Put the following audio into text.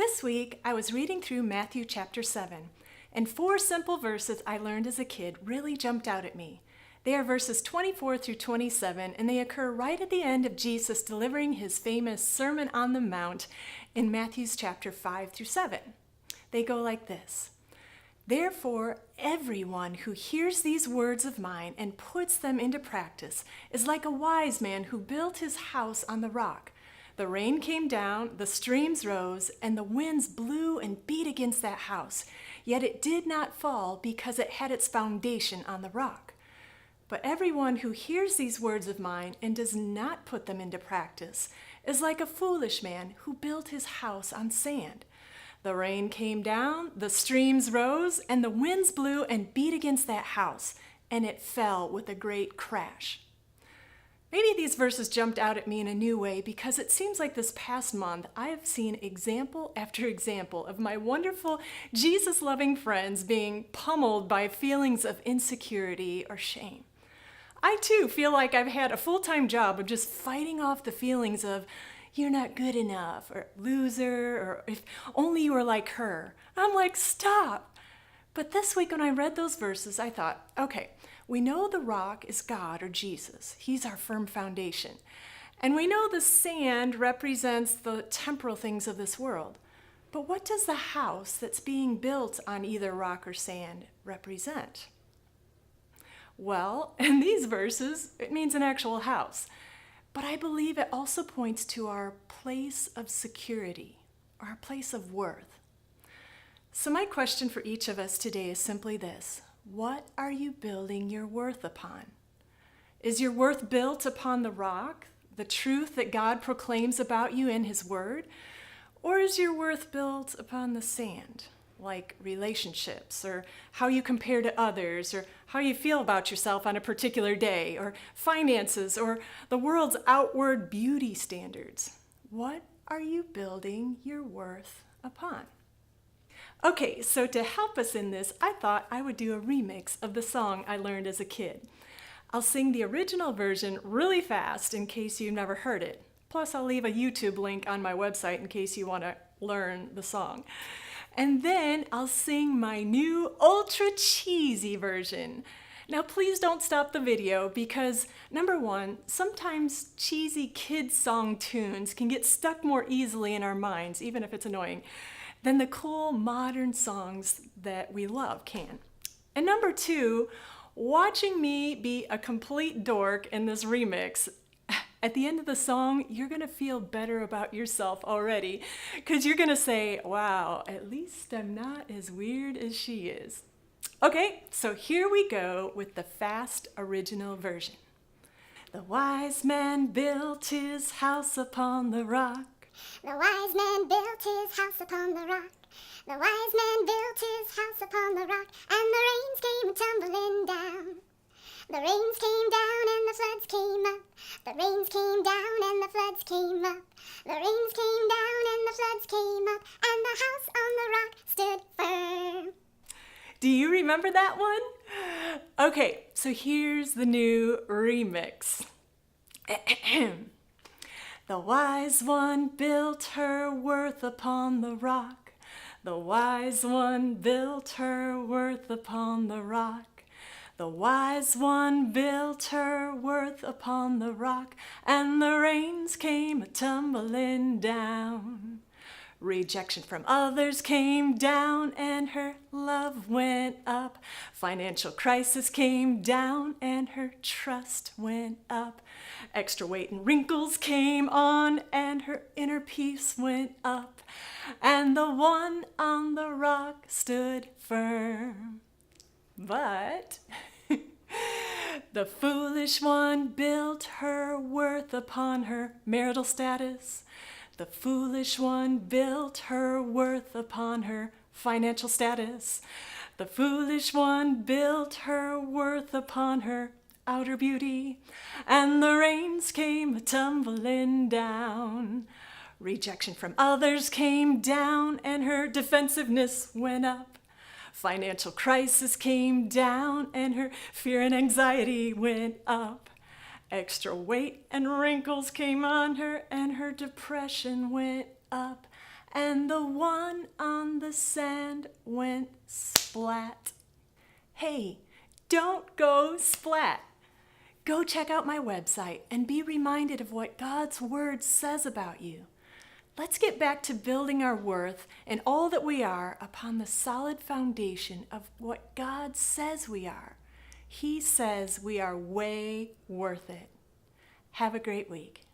This week, I was reading through Matthew chapter 7, and 4 simple verses I learned as a kid really jumped out at me. They are verses 24 through 27, and they occur right at the end of Jesus delivering his famous Sermon on the Mount in Matthew's chapter 5 through 7. They go like this. Therefore, everyone who hears these words of mine and puts them into practice is like a wise man who built his house on the rock. The rain came down, the streams rose, and the winds blew and beat against that house. Yet it did not fall because it had its foundation on the rock. But everyone who hears these words of mine and does not put them into practice is like a foolish man who built his house on sand. The rain came down, the streams rose, and the winds blew and beat against that house, and it fell with a great crash. Maybe these verses jumped out at me in a new way because it seems like this past month I have seen example after example of my wonderful Jesus-loving friends being pummeled by feelings of insecurity or shame. I too feel like I've had a full-time job of just fighting off the feelings of you're not good enough, or loser, or if only you were like her. I'm like, stop. But this week when I read those verses, I thought, okay, we know the rock is God or Jesus. He's our firm foundation. And we know the sand represents the temporal things of this world. But what does the house that's being built on either rock or sand represent? Well, in these verses, it means an actual house. But I believe it also points to our place of security, or our place of worth. So my question for each of us today is simply this. What are you building your worth upon? Is your worth built upon the rock, the truth that God proclaims about you in His Word? Or is your worth built upon the sand, like relationships, or how you compare to others, or how you feel about yourself on a particular day, or finances, or the world's outward beauty standards? What are you building your worth upon? Okay, so to help us in this, I thought I would do a remix of the song I learned as a kid. I'll sing the original version really fast in case you've never heard it. Plus, I'll leave a YouTube link on my website in case you want to learn the song. And then I'll sing my new ultra cheesy version. Now, please don't stop the video because, number one, sometimes cheesy kids' song tunes can get stuck more easily in our minds, even if it's annoying, than the cool modern songs that we love can. And number two, watching me be a complete dork in this remix, at the end of the song, you're gonna feel better about yourself already, because you're gonna say, wow, at least I'm not as weird as she is. Okay, so here we go with the fast original version. The wise man built his house upon the rock. The wise man built his house upon the rock. The wise man built his house upon the rock, and the rains came tumbling down. The rains came down and the floods came up. The rains came down and the floods came up. The rains came down and the floods came up, and the house on the rock stood firm. Do you remember that one? Okay, so here's the new remix. The wise one built her worth upon the rock. The wise one built her worth upon the rock. The wise one built her worth upon the rock, and the rains came tumbling down. Rejection from others came down, and her love went up. Financial crisis came down, and her trust went up. Extra weight and wrinkles came on, and her inner peace went up. And the one on the rock stood firm. But the foolish one built her worth upon her marital status. The foolish one built her worth upon her financial status. The foolish one built her worth upon her outer beauty, and the rains came tumbling down. Rejection from others came down, and her defensiveness went up. Financial crisis came down, and her fear and anxiety went up. Extra weight and wrinkles came on her, and her depression went up. and the one on the sand went splat. Hey, don't go splat. Go check out my website and be reminded of what God's Word says about you. Let's get back to building our worth and all that we are upon the solid foundation of what God says we are. He says we are way worth it. Have a great week.